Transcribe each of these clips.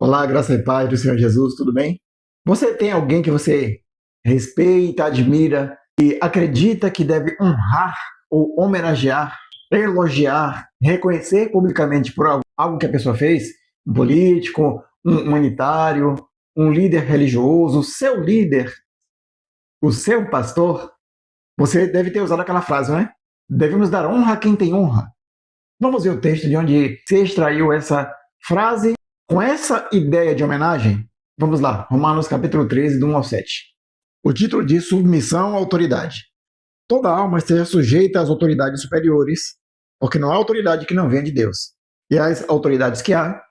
Olá, graça e paz do Senhor Jesus, tudo bem? Você tem alguém que você respeita, admira e acredita que deve honrar ou homenagear, elogiar, reconhecer publicamente por algo que a pessoa fez? Um político, um humanitário, um líder religioso, o seu líder, o seu pastor? Você deve ter usado aquela frase, não é? Devemos dar honra a quem tem honra. Vamos ver o texto de onde se extraiu essa frase com essa ideia de homenagem. Vamos lá, Romanos capítulo 13, do 1 ao 7. O título diz submissão à autoridade. Toda alma esteja sujeita às autoridades superiores, porque não há autoridade que não venha de Deus. E as autoridades que há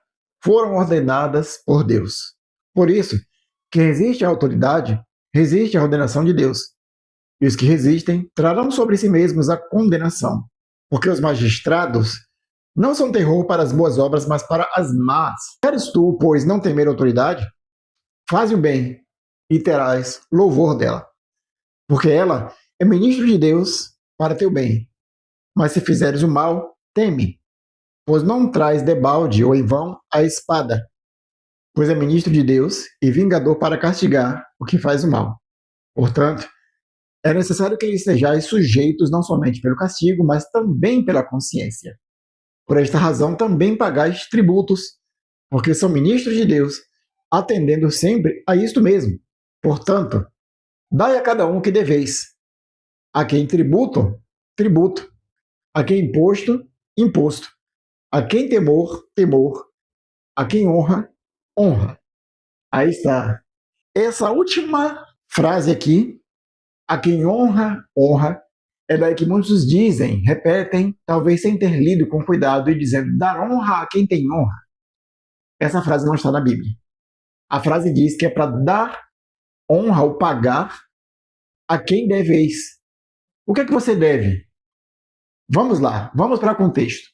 foram ordenadas por Deus. Por isso, que resiste à autoridade, resiste à ordenação de Deus. E os que resistem trarão sobre si mesmos a condenação, porque os magistrados não são terror para as boas obras, mas para as más. Queres tu, pois, não temer a autoridade? Faze o bem e terás louvor dela, porque ela é ministro de Deus para teu bem. Mas se fizeres o mal, teme, pois não traz debalde ou em vão a espada, pois é ministro de Deus e vingador para castigar o que faz o mal. Portanto, é necessário que lhes sejais sujeitos não somente pelo castigo, mas também pela consciência. Por esta razão também pagais tributos, porque são ministros de Deus, atendendo sempre a isto mesmo. Portanto, dai a cada um o que deveis. A quem tributo, tributo. A quem imposto, imposto. A quem temor, temor. A quem honra, honra. Aí está. Essa última frase aqui, a quem honra, honra, é daí que muitos dizem, repetem, talvez sem ter lido com cuidado e dizendo, dar honra a quem tem honra. Essa frase não está na Bíblia. A frase diz que é para dar honra ou pagar a quem deveis. O que é que você deve? Vamos lá, vamos para o contexto.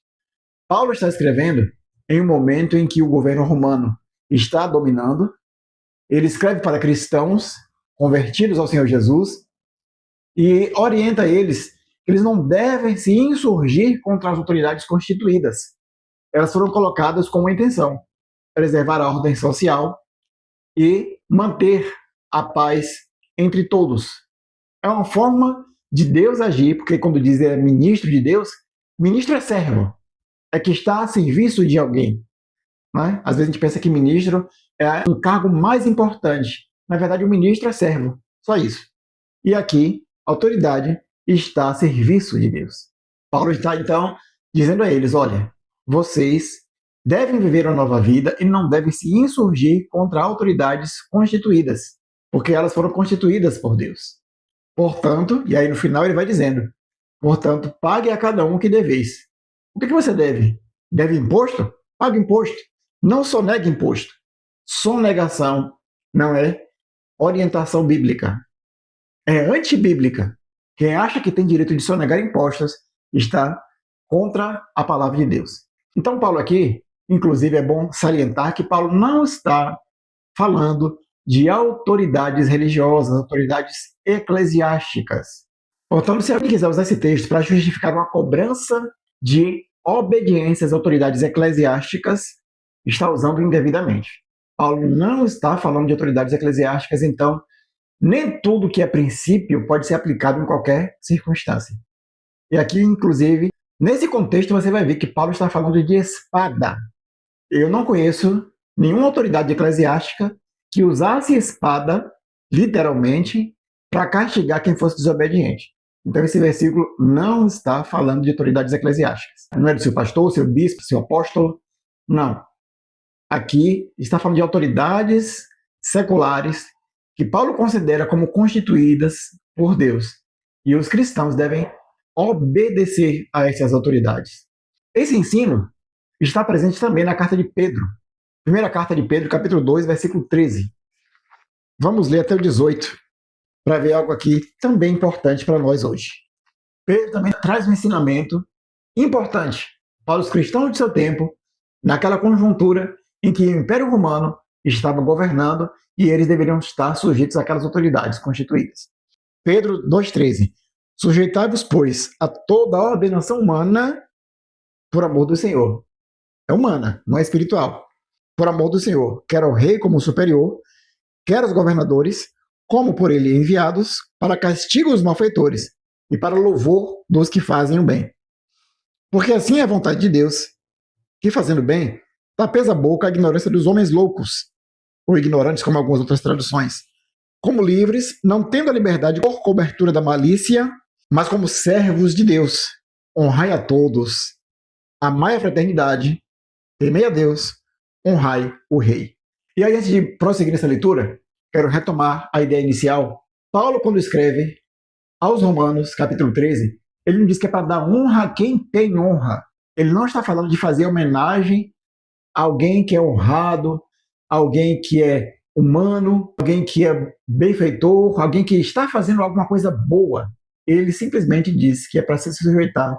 Paulo está escrevendo em um momento em que o governo romano está dominando. Ele escreve para cristãos convertidos ao Senhor Jesus e orienta eles que eles não devem se insurgir contra as autoridades constituídas. Elas foram colocadas com uma intenção: preservar a ordem social e manter a paz entre todos. É uma forma de Deus agir, porque quando diz é ministro de Deus, ministro é servo, é que está a serviço de alguém. Né? Às vezes a gente pensa que ministro é um cargo mais importante. Na verdade, o ministro é servo, só isso. E aqui, a autoridade está a serviço de Deus. Paulo está, então, dizendo a eles, olha, vocês devem viver uma nova vida e não devem se insurgir contra autoridades constituídas, porque elas foram constituídas por Deus. Portanto, e aí no final ele vai dizendo, portanto, pague a cada um o que deveis. O que você deve? Deve imposto? Pague imposto. Não sonegue imposto. Sonegação não é orientação bíblica. É antibíblica. Quem acha que tem direito de sonegar impostos está contra a palavra de Deus. Então, Paulo aqui, inclusive é bom salientar que Paulo não está falando de autoridades religiosas, autoridades eclesiásticas. Portanto, se alguém quiser usar esse texto para justificar uma cobrança de obediência às autoridades eclesiásticas, está usando indevidamente. Paulo não está falando de autoridades eclesiásticas, então nem tudo que é princípio pode ser aplicado em qualquer circunstância. E aqui, inclusive, nesse contexto você vai ver que Paulo está falando de espada. Eu não conheço nenhuma autoridade eclesiástica que usasse espada, literalmente, para castigar quem fosse desobediente. Então esse versículo não está falando de autoridades eclesiásticas. Não é do seu pastor, seu bispo, seu apóstolo. Não. Aqui está falando de autoridades seculares que Paulo considera como constituídas por Deus. E os cristãos devem obedecer a essas autoridades. Esse ensino está presente também na carta de Pedro. Primeira carta de Pedro, capítulo 2, versículo 13. Vamos ler até o 18, para ver algo aqui também importante para nós hoje. Pedro também traz um ensinamento importante para os cristãos de seu tempo, naquela conjuntura em que o Império Romano estava governando e eles deveriam estar sujeitos àquelas autoridades constituídas. Pedro 2,13. Sujeitai-vos, pois, a toda a ordenação humana por amor do Senhor. É humana, não é espiritual. por amor do Senhor, quer ao rei como superior, quer aos governadores, como por ele enviados, para castigo dos malfeitores e para louvor dos que fazem o bem. Porque assim é a vontade de Deus, que fazendo bem, tapeia a boca a ignorância dos homens loucos, ou ignorantes, como algumas outras traduções, como livres, não tendo a liberdade por cobertura da malícia, mas como servos de Deus. Honrai a todos, amai a fraternidade, temei a Deus, honrai o rei. E aí, antes de prosseguir nessa leitura, quero retomar a ideia inicial. Paulo, quando escreve aos Romanos, capítulo 13, ele não diz que é para dar honra a quem tem honra. Ele não está falando de fazer homenagem a alguém que é honrado, alguém que é humano, alguém que é benfeitor, alguém que está fazendo alguma coisa boa. Ele simplesmente diz que é para se sujeitar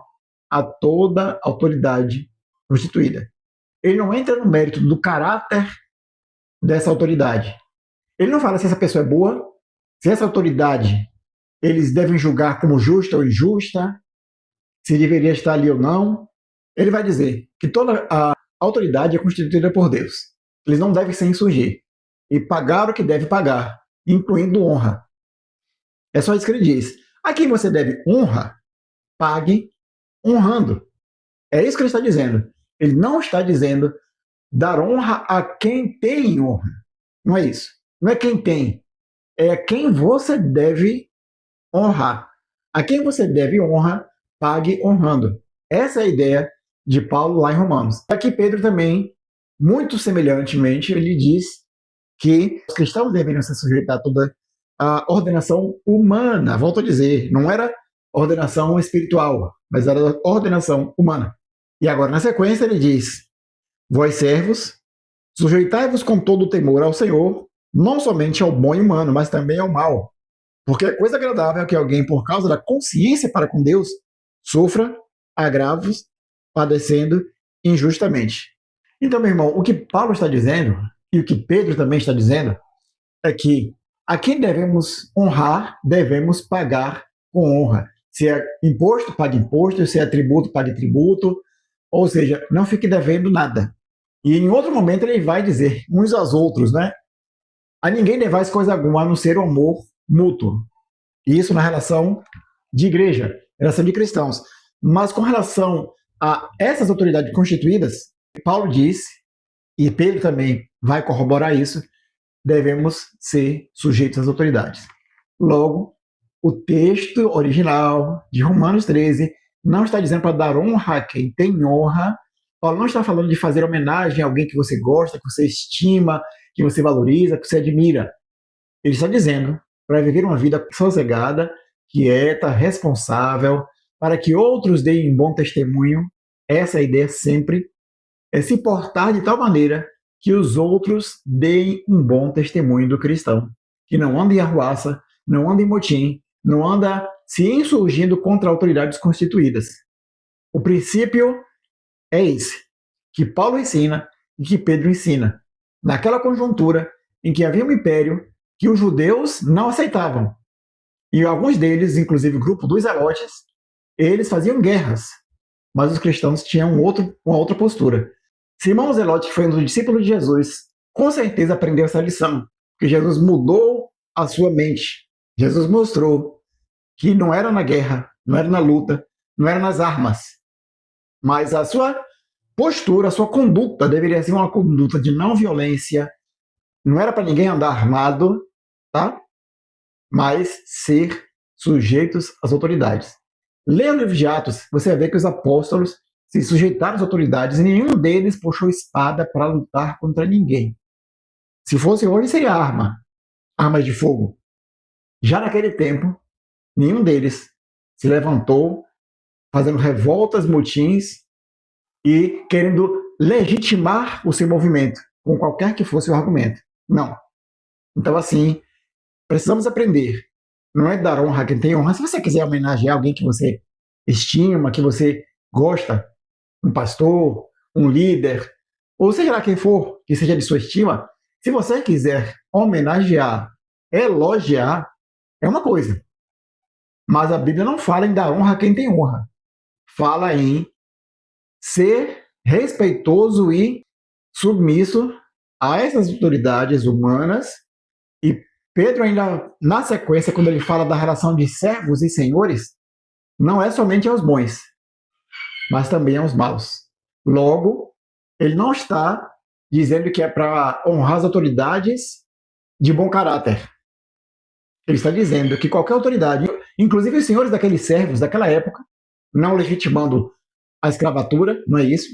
a toda autoridade constituída. Ele não entra no mérito do caráter dessa autoridade. Ele não fala se essa pessoa é boa, se essa autoridade eles devem julgar como justa ou injusta, se deveria estar ali ou não. Ele vai dizer que toda a autoridade é constituída por Deus. Eles não devem se insurgir e pagar o que deve pagar, incluindo honra. É só isso que ele diz. A quem você deve honra, pague honrando. É isso que ele está dizendo. Ele não está dizendo dar honra a quem tem honra. Não é isso. Não é quem tem. É quem você deve honrar. A quem você deve honra, pague honrando. Essa é a ideia de Paulo lá em Romanos. Aqui Pedro também, muito semelhantemente, ele diz que os cristãos deveriam se sujeitar a toda a ordenação humana. Volto a dizer, não era ordenação espiritual, mas era ordenação humana. E agora, na sequência, ele diz: vós servos, sujeitai-vos com todo o temor ao Senhor, não somente ao bom e humano, mas também ao mal. Porque é coisa agradável que alguém, por causa da consciência para com Deus, sofra agravos, padecendo injustamente. Então, meu irmão, o que Paulo está dizendo, e o que Pedro também está dizendo, é que a quem devemos honrar, devemos pagar com honra. Se é imposto, pague imposto. Se é tributo, pague tributo. Ou seja, não fique devendo nada. E em outro momento ele vai dizer uns aos outros, né? A ninguém devais coisa alguma, a não ser o amor mútuo. E isso na relação de igreja, relação de cristãos. Mas com relação a essas autoridades constituídas, Paulo diz, e Pedro também vai corroborar isso, devemos ser sujeitos às autoridades. Logo, o texto original de Romanos 13 não está dizendo para dar honra a quem tem honra. Paulo não está falando de fazer homenagem a alguém que você gosta, que você estima, que você valoriza, que você admira. Ele está dizendo para viver uma vida sossegada, quieta, responsável, para que outros deem um bom testemunho. Essa é a ideia sempre, é se portar de tal maneira que os outros deem um bom testemunho do cristão, que não anda em arruaça, não anda em motim, não anda se insurgindo contra autoridades constituídas. O princípio é esse, que Paulo ensina e que Pedro ensina. Naquela conjuntura em que havia um império que os judeus não aceitavam, e alguns deles, inclusive o grupo dos zelotes, eles faziam guerras, mas os cristãos tinham uma outra postura. Simão Zelote, que foi um dos discípulos de Jesus, com certeza aprendeu essa lição, porque Jesus mudou a sua mente. Jesus mostrou que não era na guerra, não era na luta, não era nas armas, mas a sua postura, a sua conduta deveria ser uma conduta de não violência, não era para ninguém andar armado, tá? Mas ser sujeitos às autoridades. Leia o livro de Atos, você vai ver que os apóstolos se sujeitaram às autoridades e nenhum deles puxou espada para lutar contra ninguém. Se fosse hoje, seria armas de fogo. Já naquele tempo, nenhum deles se levantou fazendo revoltas, motins e querendo legitimar o seu movimento, com qualquer que fosse o argumento. Não. Então, assim, precisamos aprender. Não é dar honra a quem tem honra. Se você quiser homenagear alguém que você estima, que você gosta, um pastor, um líder, ou seja lá quem for, que seja de sua estima, se você quiser homenagear, elogiar, é uma coisa. Mas a Bíblia não fala em dar honra a quem tem honra. Fala em ser respeitoso e submisso a essas autoridades humanas, e Pedro ainda, na sequência, quando ele fala da relação de servos e senhores, não é somente aos bons, mas também aos maus. Logo, ele não está dizendo que é para honrar as autoridades de bom caráter. Ele está dizendo que qualquer autoridade, inclusive os senhores daqueles servos daquela época, não legitimando a escravatura, não é isso,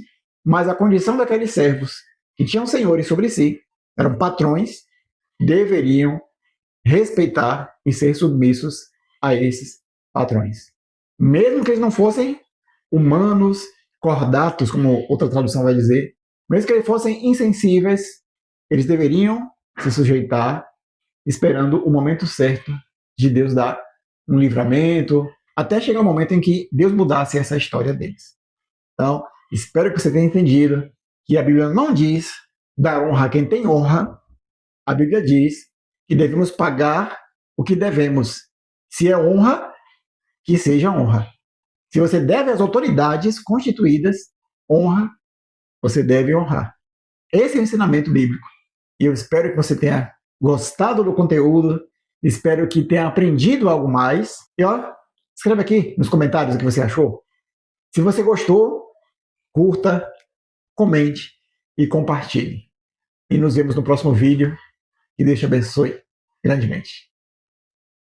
mas a condição daqueles servos que tinham senhores sobre si, eram patrões, deveriam respeitar e ser submissos a esses patrões. Mesmo que eles não fossem humanos, cordatos, como outra tradução vai dizer, mesmo que eles fossem insensíveis, eles deveriam se sujeitar, esperando o momento certo de Deus dar um livramento, até chegar o momento em que Deus mudasse essa história deles. Então, espero que você tenha entendido que a Bíblia não diz dar honra a quem tem honra, a Bíblia diz que devemos pagar o que devemos. Se é honra, que seja honra. Se você deve às autoridades constituídas honra, você deve honrar. Esse é o ensinamento bíblico. E eu espero que você tenha gostado do conteúdo, espero que tenha aprendido algo mais. E ó, escreve aqui nos comentários o que você achou. Se você gostou, curta, comente e compartilhe. E nos vemos no próximo vídeo. Que Deus te abençoe grandemente.